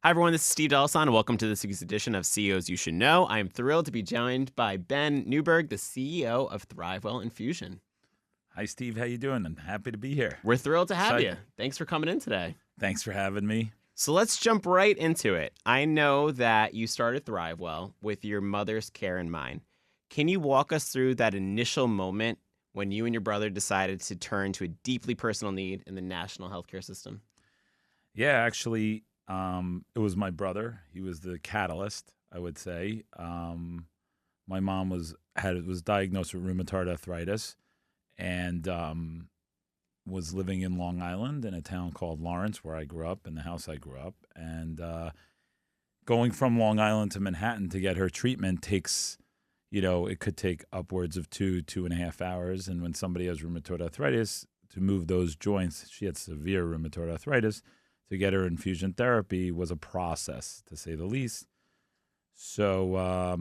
Hi, everyone. This is Steve Delasan, and welcome to this week's edition of CEOs You Should Know. I am thrilled to be joined by Ben Neuberg, the CEO of Thrivewell Infusion. Hi, Steve. How you doing? I'm happy to be here. We're thrilled to have you. Excited. Thanks for coming in today. Thanks for having me. So let's jump right into it. I know that you started Thrivewell with your mother's care in mind. Can you walk us through that initial moment when you and your brother decided to turn to a deeply personal need in the national healthcare system? Yeah, actually, it was my brother. He was the catalyst, I would say. My mom was diagnosed with rheumatoid arthritis and was living in Long Island in a town called Lawrence, where I grew up, in the house I grew up. And going from Long Island to Manhattan to get her treatment takes, it could take upwards of 2.5 hours. And when somebody has rheumatoid arthritis, to move those joints, she had severe rheumatoid arthritis, to get her infusion therapy was a process, to say the least. So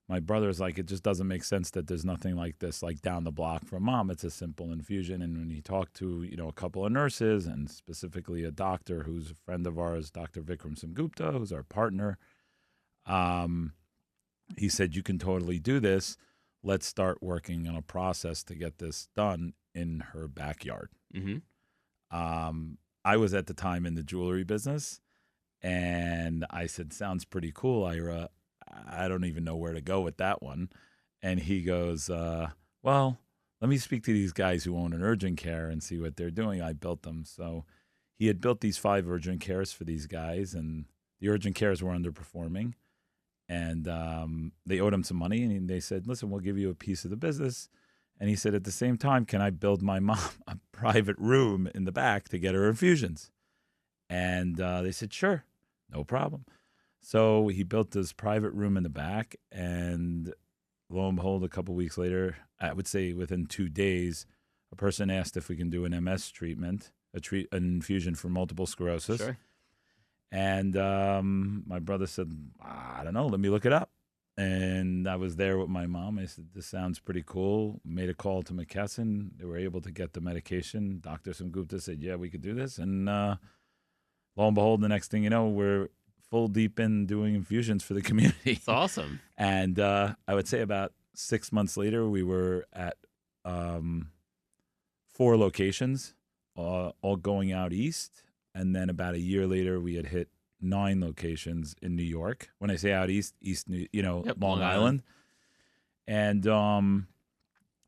my brother's like, it just doesn't make sense that there's nothing like this, like down the block from Mom. It's a simple infusion. And when he talked to, a couple of nurses and specifically a doctor who's a friend of ours, Dr. Vikram Samgupta, who's our partner, he said, you can totally do this. Let's start working on a process to get this done in her backyard. Mm-hmm. I was at the time in the jewelry business, and I said, sounds pretty cool, Ira. I don't even know where to go with that one. And he goes, well, let me speak to these guys who own an urgent care and see what they're doing. I built them. So he had built these 5 urgent cares for these guys, and the urgent cares were underperforming. And they owed him some money, and they said, listen, we'll give you a piece of the business. And he said, at the same time, can I build my mom a private room in the back to get her infusions? And they said, sure, no problem. So he built this private room in the back, and lo and behold, a couple weeks later, I would say within 2 days, a person asked if we can do an MS treatment, an infusion for multiple sclerosis. Sure. And my brother said, I don't know, let me look it up. And I was there with my mom. I said, this sounds pretty cool. Made a call to McKesson. They were able to get the medication. Dr. Samgupta said, yeah, we could do this. And lo and behold, the next thing you know, we're full deep in doing infusions for the community. It's awesome. And I would say about 6 months later, we were at 4 locations, all going out east. And then about a year later, we had hit 9 locations in New York. When I say out east, Yep, Long Island. And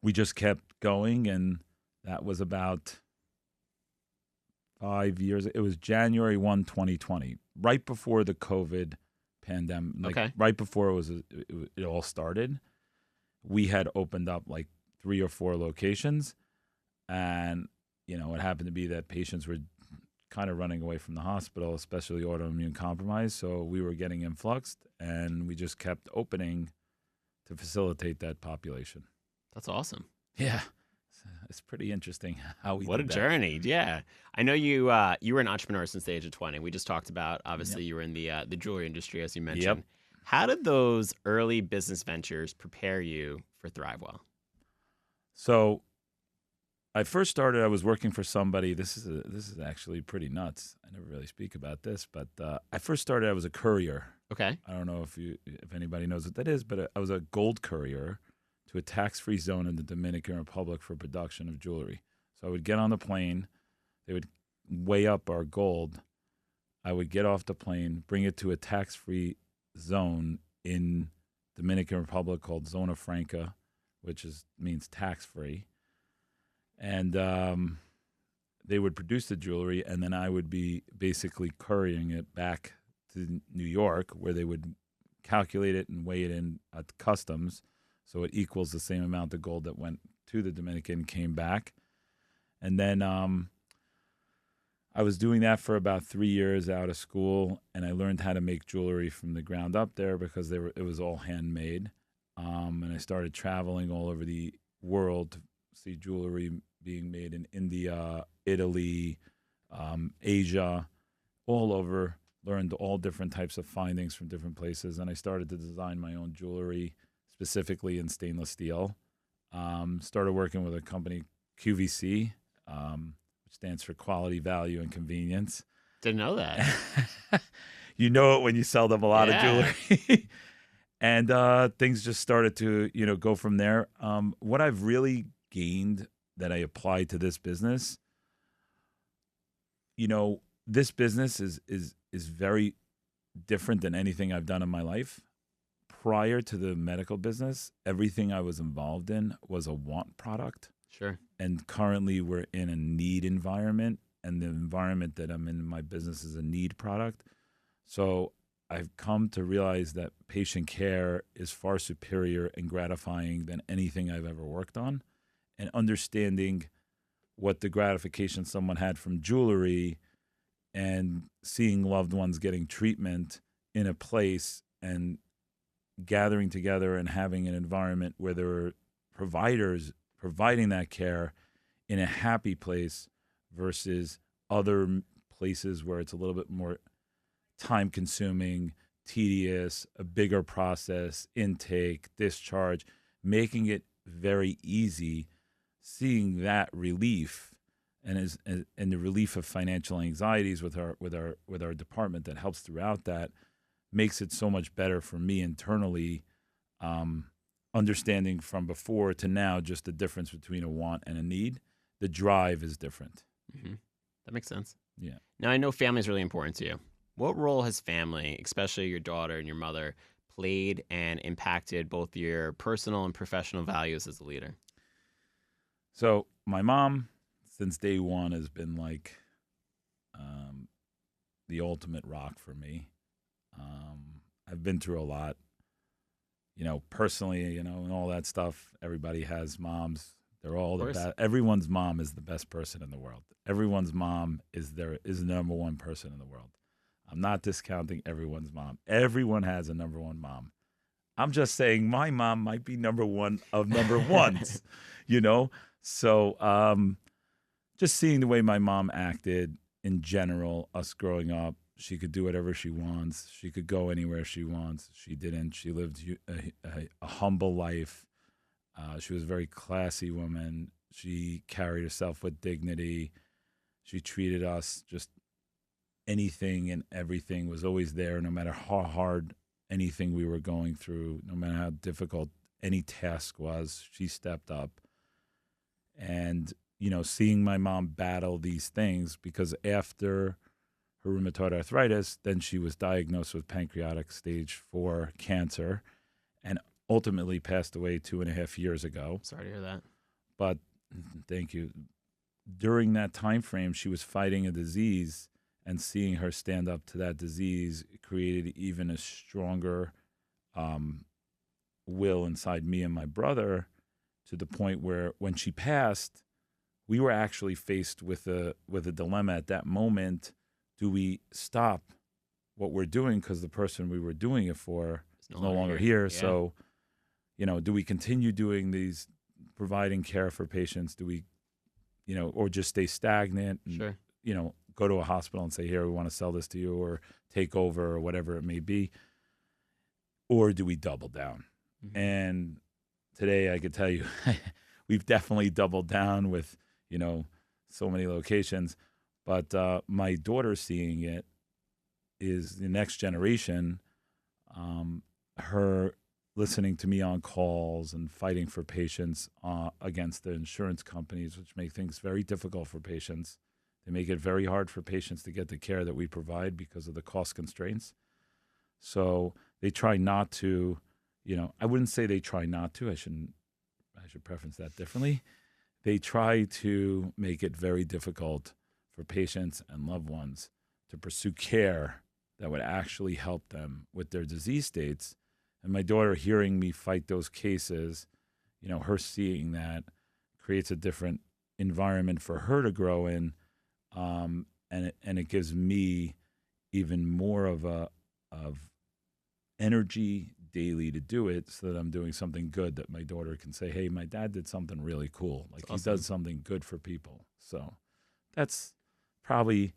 we just kept going, and that was about 5 years. It was January 1, 2020, right before the COVID pandemic, Okay. right before it all started. We had opened up like 3 or 4 locations, and it happened to be that patients were kind of running away from the hospital, especially autoimmune compromise. So we were getting influxed, and we just kept opening to facilitate that population. That's awesome. Yeah. It's pretty interesting how we What a did that. journey. Yeah. I know you were an entrepreneur since the age of 20. We just talked about, obviously, you were in the jewelry industry, as you mentioned. Yep. How did those early business ventures prepare you for Thrivewell? So I first started, I was working for somebody. This is actually pretty nuts. I never really speak about this, but I first started, I was a courier. Okay. I don't know if anybody knows what that is, but I was a gold courier to a tax-free zone in the Dominican Republic for production of jewelry. So I would get on the plane. They would weigh up our gold. I would get off the plane, bring it to a tax-free zone in Dominican Republic called Zona Franca, which means tax-free. And they would produce the jewelry, and then I would be basically couriering it back to New York, where they would calculate it and weigh it in at customs, so it equals the same amount of gold that went to the Dominican, came back. And then I was doing that for about 3 years out of school, and I learned how to make jewelry from the ground up there because it was all handmade. And I started traveling all over the world to see jewelry being made in India, Italy, Asia, all over. Learned all different types of findings from different places, and I started to design my own jewelry, specifically in stainless steel. Started working with a company, QVC, which stands for Quality, Value, and Convenience. Didn't know that. you know it when you sell them a lot of Yeah. jewelry. And things just started to, go from there. What I've really gained that I applied to this business, this business is very different than anything I've done in my life. Prior to the medical business, everything I was involved in was a want product. Sure. And currently we're in a need environment, and the environment that I'm in my business is a need product. So I've come to realize that patient care is far superior and gratifying than anything I've ever worked on. And understanding what the gratification someone had from jewelry and seeing loved ones getting treatment in a place and gathering together and having an environment where there are providers providing that care in a happy place versus other places where it's a little bit more time consuming, tedious, a bigger process, intake, discharge, making it very easy, seeing that relief and the relief of financial anxieties with our department that helps throughout that makes it so much better for me internally, understanding from before to now just the difference between a want and a need. The drive is different. Mm-hmm. That makes sense. Yeah. Now, I know family is really important to you. What role has family, especially your daughter and your mother, played and impacted both your personal and professional values as a leader? So my mom, since day one, has been like the ultimate rock for me. I've been through a lot, personally, and all that stuff. Everybody has moms. They're all the best. Everyone's mom is the best person in the world. Everyone's mom is the number one person in the world. I'm not discounting everyone's mom. Everyone has a number one mom. I'm just saying my mom might be number one of number ones, So just seeing the way my mom acted in general, us growing up, she could do whatever she wants. She could go anywhere she wants. She didn't. She lived a humble life. She was a very classy woman. She carried herself with dignity. She treated us just anything and everything was always there, no matter how hard anything we were going through, no matter how difficult any task was, she stepped up. And, seeing my mom battle these things, because after her rheumatoid arthritis, then she was diagnosed with pancreatic stage 4 cancer and ultimately passed away 2.5 years ago. Sorry to hear that. But thank you. During that time frame, she was fighting a disease, and seeing her stand up to that disease created even a stronger will inside me and my brother, to the point where when she passed, we were actually faced with a dilemma at that moment. Do we stop what we're doing because the person we were doing it for is no longer here? Yeah. So, do we continue doing these, providing care for patients? Do we, or just stay stagnant and, sure. Go to a hospital and say, here, we want to sell this to you, or take over, or whatever it may be? Or do we double down? Mm-hmm. And today I could tell you, we've definitely doubled down with, so many locations. But my daughter seeing it is the next generation. Her listening to me on calls and fighting for patients against the insurance companies, which make things very difficult for patients. They make it very hard for patients to get the care that we provide because of the cost constraints. So they try not to, I wouldn't say they try not to. I should preference that differently. They try to make it very difficult for patients and loved ones to pursue care that would actually help them with their disease states. And my daughter hearing me fight those cases, her seeing that creates a different environment for her to grow in. And it gives me even more of energy daily to do it, so that I'm doing something good, that my daughter can say, hey, my dad did something really cool. Like, awesome. He does something good for people. So that's probably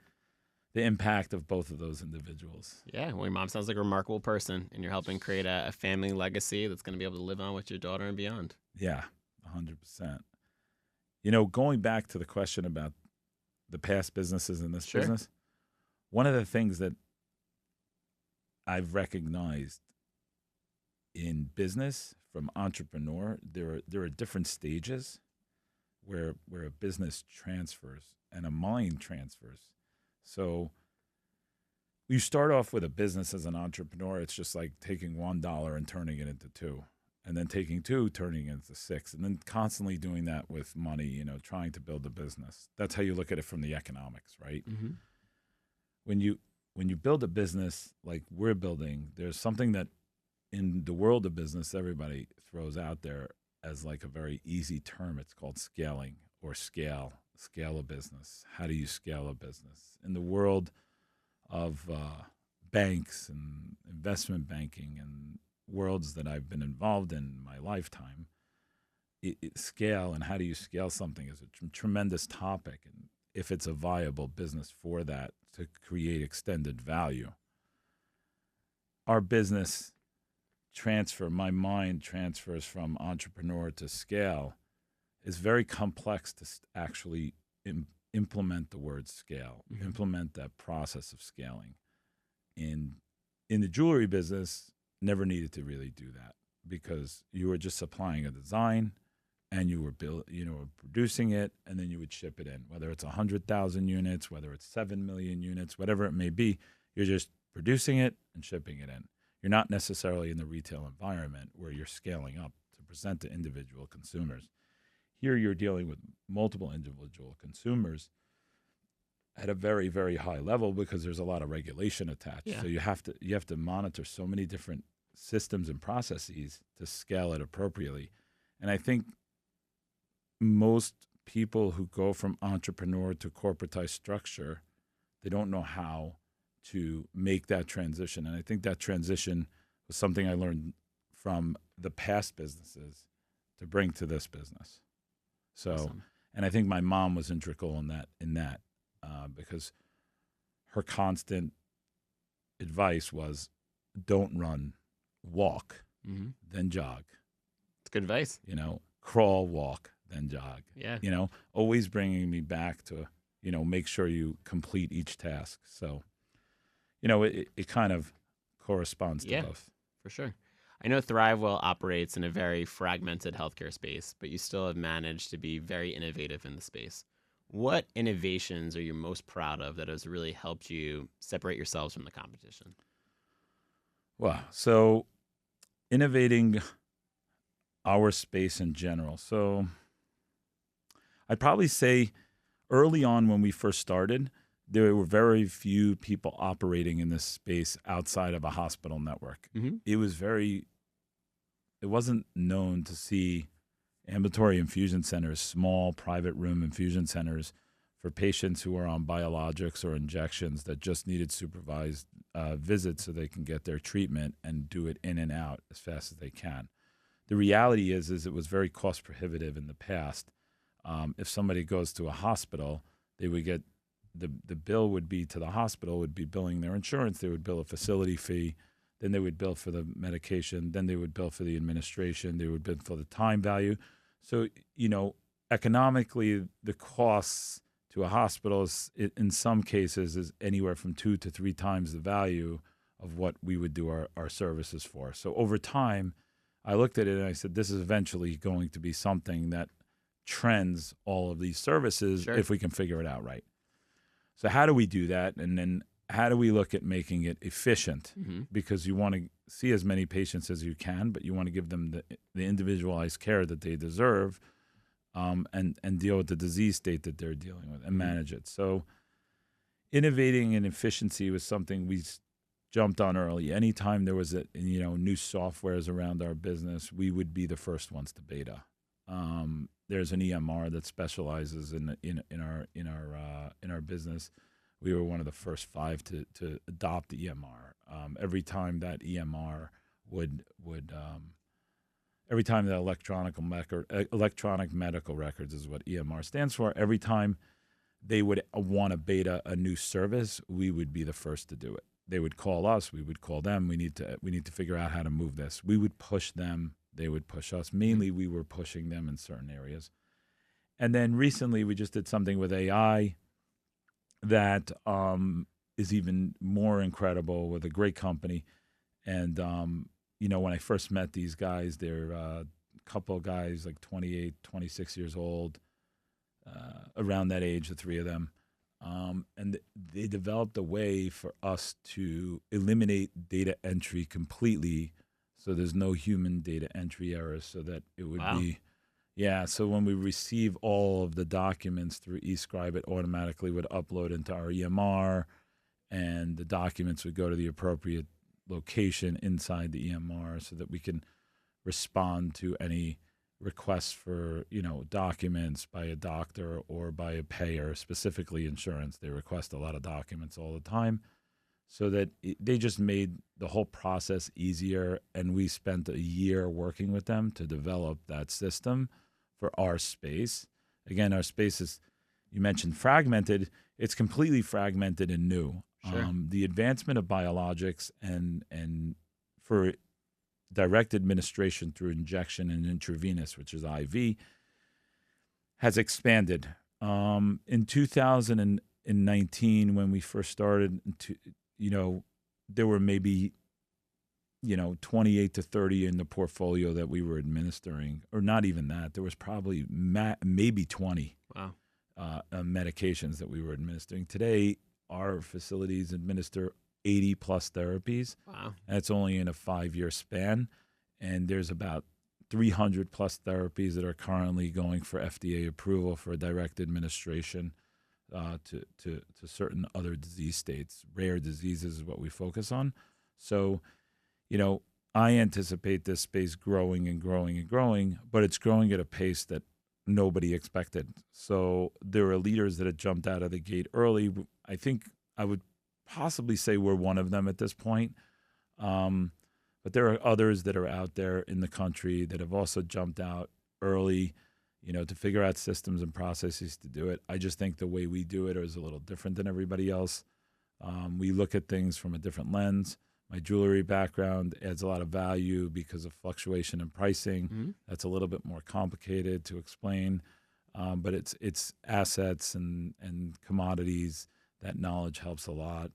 the impact of both of those individuals. Yeah, well, your mom sounds like a remarkable person, and you're helping create a family legacy that's going to be able to live on with your daughter and beyond. Yeah, 100%. Going back to the question about the past businesses and this sure. business, one of the things that I've recognized in business from entrepreneur, there are different stages where a business transfers and a mind transfers. So you start off with a business as an entrepreneur. It's just like taking $1 and turning it into two, and then taking two, turning it into six, and then constantly doing that with money, trying to build a business. That's how you look at it from the economics, right? Mm-hmm. When you build a business like we're building, there's something that in the world of business, everybody throws out there as like a very easy term. It's called scaling or scale a business. How do you scale a business? In the world of banks and investment banking and worlds that I've been involved in my lifetime, scale and how do you scale something is a tremendous topic. And if it's a viable business for that to create extended value, our business my mind transfers from entrepreneur to scale is very complex to actually implement the word scale, Mm-hmm. implement that process of scaling. In the jewelry business, never needed to really do that because you were just supplying a design and you were producing it, and then you would ship it in. Whether it's 100,000 units, whether it's 7 million units, whatever it may be, you're just producing it and shipping it in. You're not necessarily in the retail environment where you're scaling up to present to individual consumers. Here you're dealing with multiple individual consumers at a very, very high level because there's a lot of regulation attached. Yeah. So you have to monitor so many different systems and processes to scale it appropriately. And I think most people who go from entrepreneur to corporatized structure, they don't know how to make that transition. And I think that transition was something I learned from the past businesses to bring to this business. So, Awesome. And I think my mom was integral in that because her constant advice was, don't run, walk, Mm-hmm. then jog. It's good advice. Crawl, walk, then jog. Yeah. Always bringing me back to, make sure you complete each task. So, it kind of corresponds to both. For sure. I know Thrivewell operates in a very fragmented healthcare space, but you still have managed to be very innovative in the space. What innovations are you most proud of that has really helped you separate yourselves from the competition? Wow. So innovating our space in general. So I'd probably say early on when we first started, there were very few people operating in this space outside of a hospital network. Mm-hmm. It wasn't known to see ambulatory infusion centers, small private room infusion centers for patients who are on biologics or injections that just needed supervised visits so they can get their treatment and do it in and out as fast as they can. The reality is it was very cost prohibitive in the past. If somebody goes to a hospital, they would get the bill would be to the hospital, would be billing their insurance. They would bill a facility fee. Then they would bill for the medication. Then they would bill for the administration. They would bill for the time value. So, economically, the costs to a hospital is, in some cases, is anywhere from 2 to 3 times the value of what we would do our services for. So over time, I looked at it and I said, this is eventually going to be something that trends all of these services if we can figure it out right. So how do we do that? And then how do we look at making it efficient? Mm-hmm. Because you want to see as many patients as you can, but you want to give them the individualized care that they deserve, and deal with the disease state that they're dealing with and manage it. So innovating in efficiency was something we jumped on early. Anytime there was new softwares around our business, we would be the first ones to beta. There's an EMR that specializes in our business. We were one of the first 5 to adopt the EMR. Every time that EMR every time the electronic medical records is what EMR stands for. Every time they would want to beta a new service, we would be the first to do it. They would call us, we would call them. We need to figure out how to move this. We would push them, they would push us. Mainly, we were pushing them in certain areas. And then recently, we just did something with AI that is even more incredible with a great company. And, when I first met these guys, they're a couple of guys like 28, 26 years old, around that age, the three of them. And they developed a way for us to eliminate data entry completely. So there's no human data entry errors, so that it would Wow. be, yeah. So when we receive all of the documents through eScribe, it automatically would upload into our EMR, and the documents would go to the appropriate location inside the EMR so that we can respond to any requests for documents by a doctor or by a payer, specifically insurance. They request a lot of documents all the time, so that they just made the whole process easier. And we spent a year working with them to develop that system for our space. Again, our space is, you mentioned fragmented. It's completely fragmented and new. Sure. The advancement of biologics and for direct administration through injection and intravenous, which is IV, has expanded. In 2019, when we first started, there were maybe 28 to 30 in the portfolio that we were administering, or not even that. There was probably maybe 20 Wow. medications that we were administering. Today, our facilities administer 80 plus therapies. Wow. That's only in a 5-year span. And there's about 300 plus therapies that are currently going for FDA approval for direct administration to certain other disease states. Rare diseases is what we focus on. So, I anticipate this space growing and growing and growing, but it's growing at a pace that nobody expected. So there are leaders that have jumped out of the gate early. I think I would possibly say we're one of them at this point. But there are others that are out there in the country that have also jumped out early, to figure out systems and processes to do it. I just think the way we do it is a little different than everybody else. We look at things from a different lens. My jewelry background adds a lot of value because of fluctuation in pricing. Mm-hmm. That's a little bit more complicated to explain, but it's assets and commodities. That knowledge helps a lot.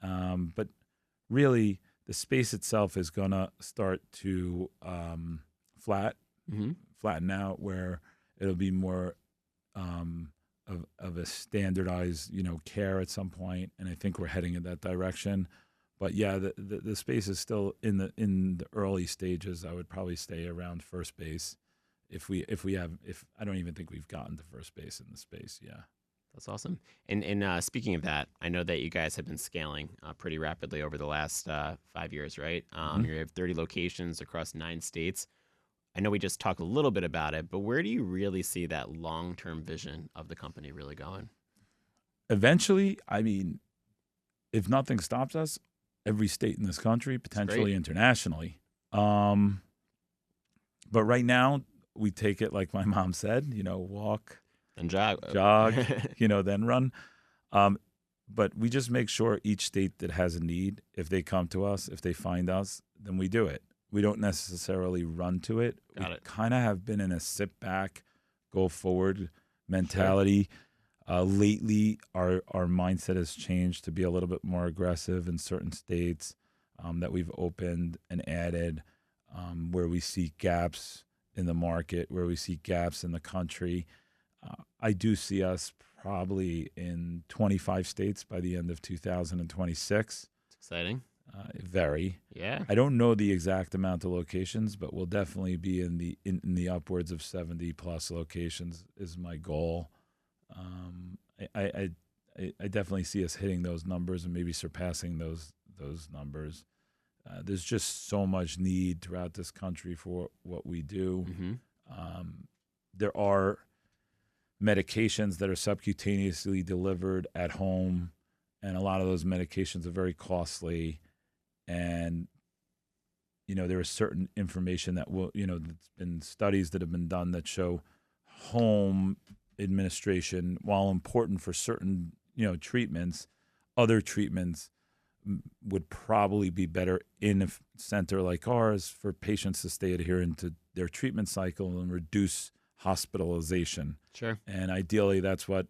But really, the space itself is going to start to flatten out, where it'll be more of a standardized, care at some point, and I think we're heading in that direction. But yeah, the space is still in the early stages. I would probably stay around first base. If I don't even think we've gotten to first base in the space. Yeah. That's awesome. And speaking of that, I know that you guys have been scaling pretty rapidly over the last 5 years, right? You have 30 locations across 9 states. I know we just talked a little bit about it, but where do you really see that long-term vision of the company really going? Eventually, I mean, if nothing stops us, every state in this country, potentially internationally. But right now, we take it like my mom said, walk, And jog, then run. But we just make sure each state that has a need, if they come to us, if they find us, then we do it. We don't necessarily run to it. Got we it. kind of have been in a sit back, go forward mentality. Sure. Lately, our mindset has changed to be a little bit more aggressive in certain states that we've opened and added, where we see gaps in the market, where we see gaps in the country. I do see us probably in 25 states by the end of 2026. It's exciting. Very. Yeah. I don't know the exact amount of locations, but we'll definitely be in the upwards of 70 plus locations is my goal. I definitely see us hitting those numbers and maybe surpassing those numbers. There's just so much need throughout this country for what we do. Mm-hmm. There are medications that are subcutaneously delivered at home, and a lot of those medications are very costly. And there is certain information that there's been studies that have been done that show home administration, while important for certain treatments, other treatments would probably be better in a center like ours for patients to stay adherent to their treatment cycle and reduce hospitalization. Sure. And ideally, that's what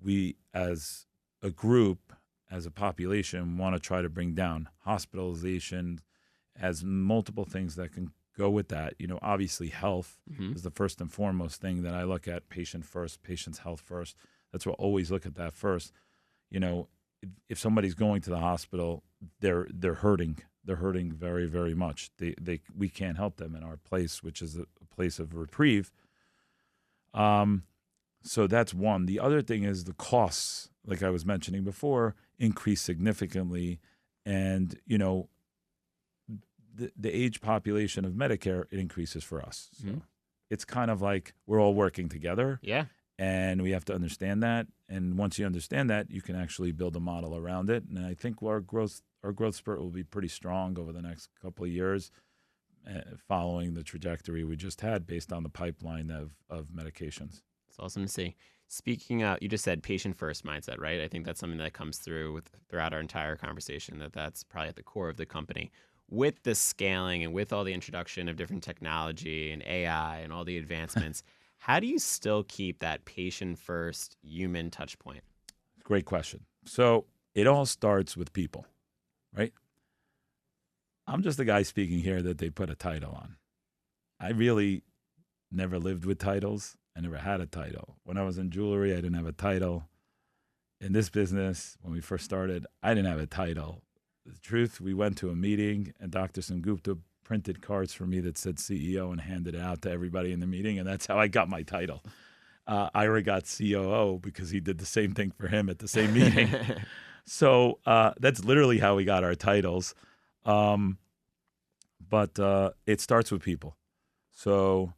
we as a group as a population, want to try to bring down hospitalization, as multiple things that can go with that. Obviously health is the first and foremost thing that I look at. Patient first, patient's health first. That's what I always look at that first. If somebody's going to the hospital, they're hurting. They're hurting very, very much. We can't help them in our place, which is a place of reprieve. So that's one. The other thing is the costs, like I was mentioning before, increase significantly. And, the age population of Medicare, it increases for us. So it's kind of like we're all working together. Yeah. And we have to understand that. And once you understand that, you can actually build a model around it. And I think our growth spurt will be pretty strong over the next couple of years, following the trajectory we just had based on the pipeline of medications. It's awesome to see. Speaking of, you just said patient first mindset, right? I think that's something that comes throughout our entire conversation, that's probably at the core of the company. With the scaling and with all the introduction of different technology and AI and all the advancements, how do you still keep that patient first human touch point? Great question. So it all starts with people, right? I'm just the guy speaking here that they put a title on. I really never lived with titles. I never had a title. When I was in jewelry, I didn't have a title. In this business, when we first started, I didn't have a title. The truth, we went to a meeting and Dr. Sengupta printed cards for me that said CEO and handed it out to everybody in the meeting, and that's how I got my title. Ira got COO because he did the same thing for him at the same meeting. So that's literally how we got our titles. But it starts with people. So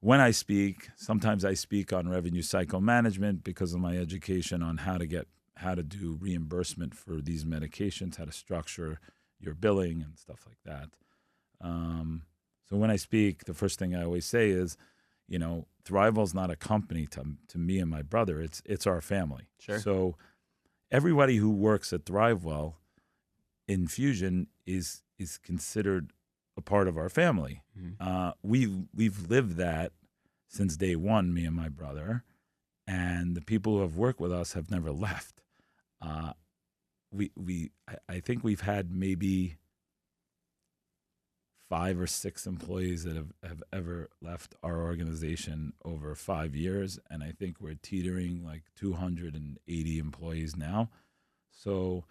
when I speak, sometimes I speak on revenue cycle management because of my education on how to do reimbursement for these medications, how to structure your billing and stuff like that. So when I speak, the first thing I always say is, Thrivewell's not a company to me and my brother. It's our family. Sure. So everybody who works at Thrivewell Infusion is considered a part of our family. We've lived that since day one, me and my brother, and the people who have worked with us have never left. I think we've had maybe 5 or 6 employees that have ever left our organization over 5 years, and I think we're teetering like 280 employees now. So,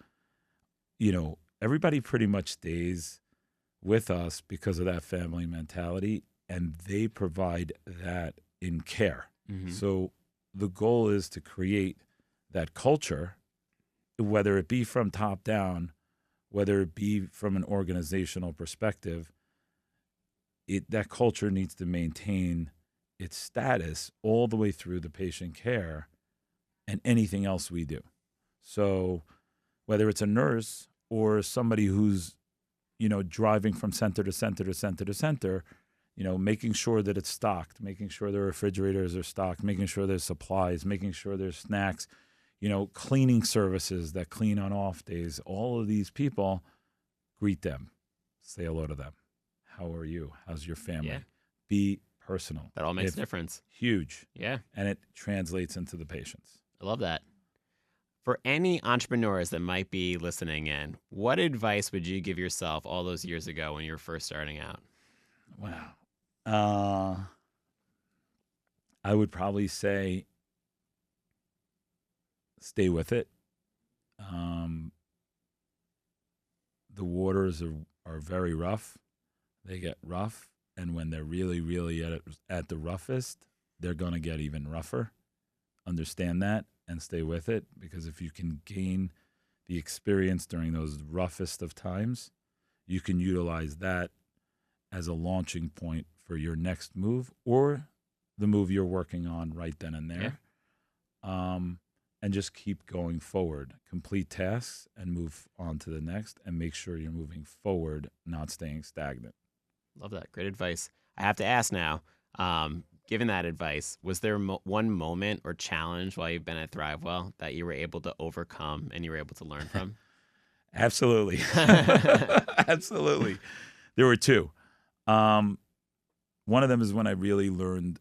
everybody pretty much stays with us because of that family mentality, and they provide that in care. So the goal is to create that culture, whether it be from top down, whether it be from an organizational perspective. That culture needs to maintain its status all the way through the patient care and anything else we do. So whether it's a nurse or somebody who's, driving from center to center to center to center, making sure that it's stocked, making sure the refrigerators are stocked, making sure there's supplies, making sure there's snacks, cleaning services that clean on off days. All of these people, greet them, say hello to them. How are you? How's your family? Yeah. Be personal. That all makes a difference. Huge. Yeah. And it translates into the patients. I love that. For any entrepreneurs that might be listening in, what advice would you give yourself all those years ago when you were first starting out? Wow. I would probably say stay with it. The waters are very rough. They get rough. And when they're really, really at the roughest, they're going to get even rougher. Understand that and stay with it, because if you can gain the experience during those roughest of times, you can utilize that as a launching point for your next move or the move you're working on right then and there. And just keep going forward, complete tasks and move on to the next, and make sure you're moving forward, not staying stagnant. Love that. Great advice. I have to ask now, given that advice, was there one moment or challenge while you've been at Thrivewell that you were able to overcome and you were able to learn from? Absolutely. Absolutely. There were 2. One of them is when I really learned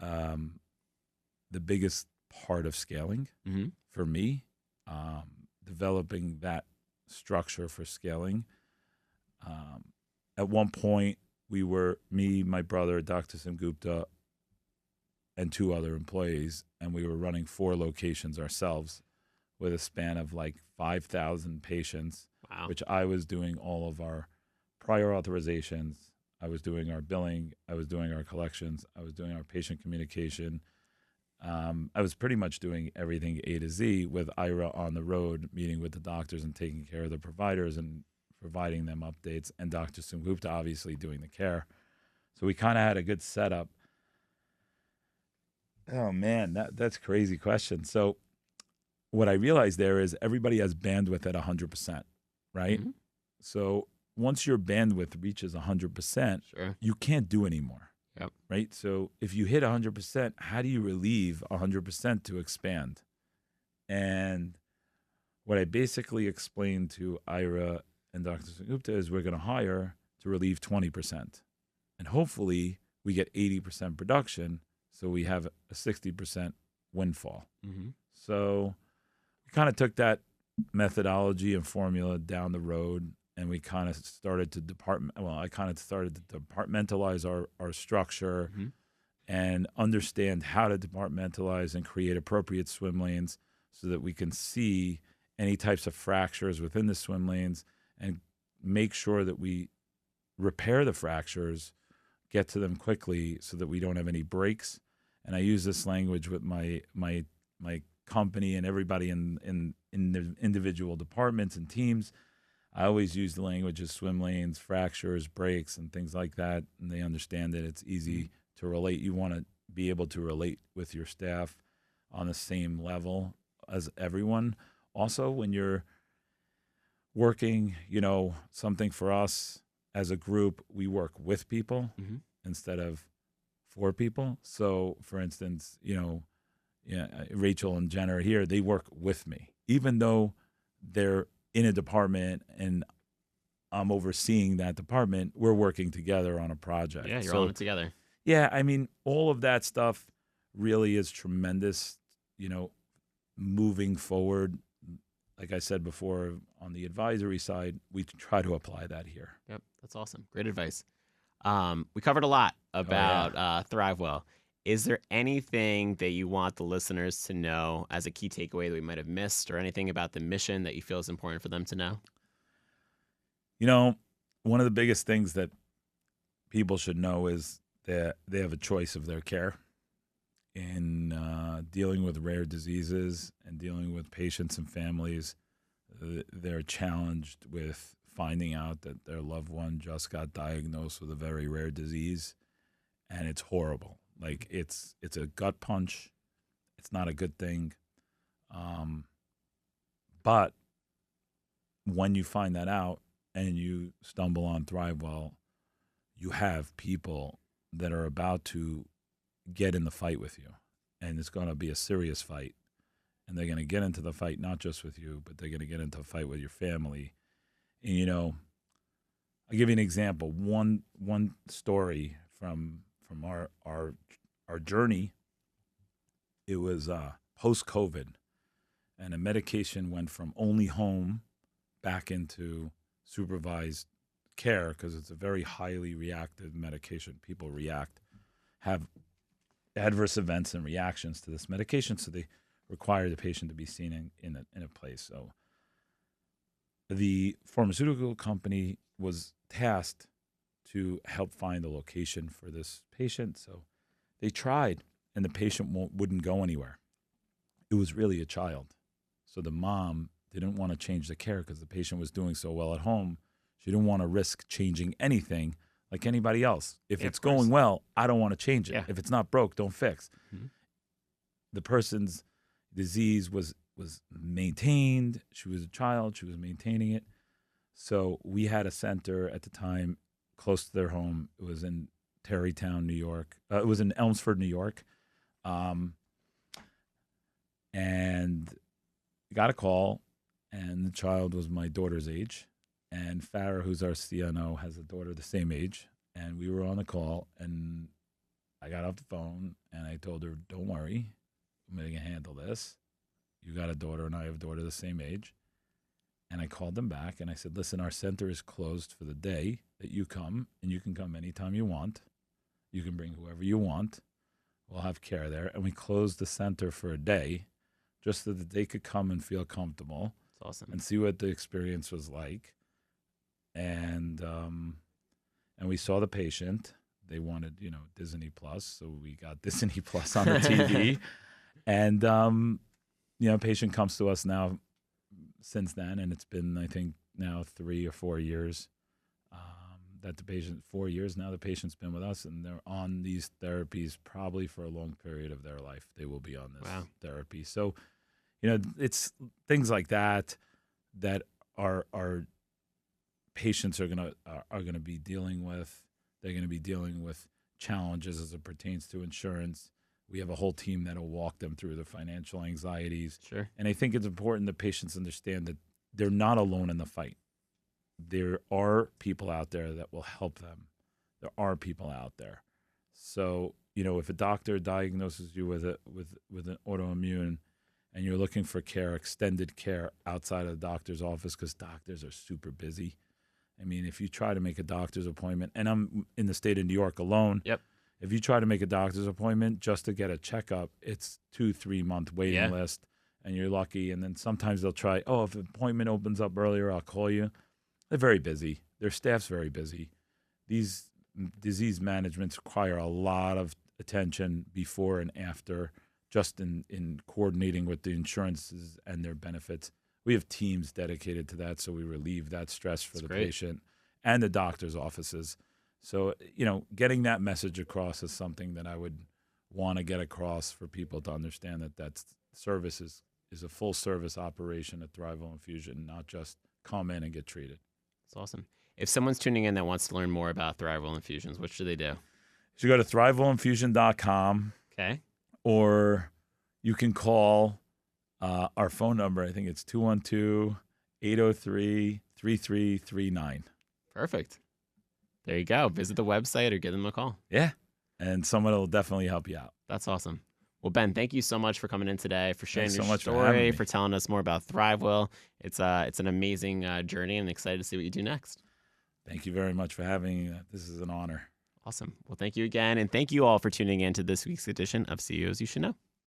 the biggest part of scaling for me. developing that structure for scaling. At one point, we were me, my brother, Dr. Gupta, and 2 other employees, and we were running 4 locations ourselves with a span of like 5,000 patients, Wow. which I was doing all of our prior authorizations. I was doing our billing. I was doing our collections. I was doing our patient communication. I was pretty much doing everything A to Z, with Ira on the road, meeting with the doctors and taking care of the providers and providing them updates, and Dr. Gupta obviously doing the care. So we kind of had a good setup. Oh man, that's a crazy question. So what I realized there is everybody has bandwidth at 100%, right? Mhm. So once your bandwidth reaches 100%, Sure. you can't do anymore. Yep. Right? So if you hit 100%, how do you relieve 100% to expand? And what I basically explained to Ira and Dr. Gupta is we're going to hire to relieve 20%. And hopefully we get 80% production, so we have a 60% windfall. Mm-hmm. So we kind of took that methodology and formula down the road, and we kind of started to I kind of started to departmentalize our structure Mm-hmm. and understand how to departmentalize and create appropriate swim lanes so that we can see any types of fractures within the swim lanes and make sure that we repair the fractures, get to them quickly so that we don't have any breaks. And I use this language with my company and everybody in the individual departments and teams. I always use the language of swim lanes, fractures, breaks, and things like that, and they understand it. It's easy to relate. You want to be able to relate with your staff on the same level as everyone. Also, when you're working, something for us as a group, we work with people Mm-hmm. instead of for people. So, for instance, Rachel and Jenna are here. They work with me, even though they're in a department and I'm overseeing that department. We're working together on a project. Yeah, you're all in it together. Yeah, I mean, all of that stuff really is tremendous, moving forward. Like I said before, on the advisory side, we try to apply that here. Yep, that's awesome. Great advice. We covered a lot about Thrivewell. Is there anything that you want the listeners to know as a key takeaway that we might have missed, or anything about the mission that you feel is important for them to know? One of the biggest things that people should know is that they have a choice of their care in dealing with rare diseases and dealing with patients and families. They're challenged with finding out that their loved one just got diagnosed with a very rare disease, and it's horrible. Like it's a gut punch. It's not a good thing. But when you find that out and you stumble on Thrivewell, you have people that are about to get in the fight with you, and it's going to be a serious fight. And they're going to get into the fight not just with you, but they're going to get into a fight with your family. And I'll give you an example. One story from our journey. It was post-COVID, and a medication went from only home back into supervised care because it's a very highly reactive medication. People have adverse events and reactions to this medication, so they require the patient to be seen in a place. So the pharmaceutical company was tasked to help find a location for this patient. So they tried, and the patient wouldn't go anywhere. It was really a child. So the mom didn't want to change the care because the patient was doing so well at home. She didn't want to risk changing anything like anybody else. If it's going well, I don't want to change it. Yeah. If it's not broke, don't fix. Mm-hmm. The person's disease was maintained. She was a child. She was maintaining it. So we had a center at the time close to their home. It was in Tarrytown, New York. It was in Elmsford, New York. And got a call, and the child was my daughter's age. And Farah, who's our CNO, has a daughter the same age. And we were on the call, and I got off the phone, and I told her, don't worry, I'm going to handle this. You got a daughter, and I have a daughter the same age. And I called them back and I said, listen, our center is closed for the day that you come, and you can come anytime you want. You can bring whoever you want. We'll have care there. And we closed the center for a day just so that they could come and feel comfortable. That's awesome. And see what the experience was like. And we saw the patient. They wanted, Disney Plus, so we got Disney Plus on the TV. And, patient comes to us now since then, and it's been, I think, now 3 or 4 years that the patient, 4 years now, the patient's been with us, and they're on these therapies probably for a long period of their life. They will be on this therapy. So, it's things like that our patients are gonna be dealing with. They're gonna be dealing with challenges as it pertains to insurance. We have a whole team that will walk them through the financial anxieties. Sure. And I think it's important that patients understand that they're not alone in the fight. There are people out there that will help them. There are people out there. So, if a doctor diagnoses you with an autoimmune and you're looking for care, extended care outside of the doctor's office, because doctors are super busy. I mean, if you try to make a doctor's appointment, and I'm in the state of New York alone. Yep. If you try to make a doctor's appointment just to get a checkup, it's 2-3 month waiting list, and you're lucky. And then sometimes they'll try, if an appointment opens up earlier, I'll call you. They're very busy. Their staff's very busy. These disease managements require a lot of attention before and after, just in coordinating with the insurances and their benefits. We have teams dedicated to that, so we relieve that stress for the patient and the doctor's offices. So, getting that message across is something that I would want to get across for people to understand that service is a full service operation at Thrivewell Infusion, not just come in and get treated. That's awesome. If someone's tuning in that wants to learn more about Thrivewell Infusions, what should they do? You go to thrivewellinfusion.com. Okay. Or you can call our phone number. I think it's 212-803-3339. Perfect. There you go. Visit the website or give them a call. Yeah. And someone will definitely help you out. That's awesome. Well, Ben, thank you so much for coming in today, for sharing your Thanks so much story, for for telling us more about Thrivewell. It's an amazing journey, and excited to see what you do next. Thank you very much for having me. This is an honor. Awesome. Well, thank you again, and thank you all for tuning in to this week's edition of CEOs You Should Know.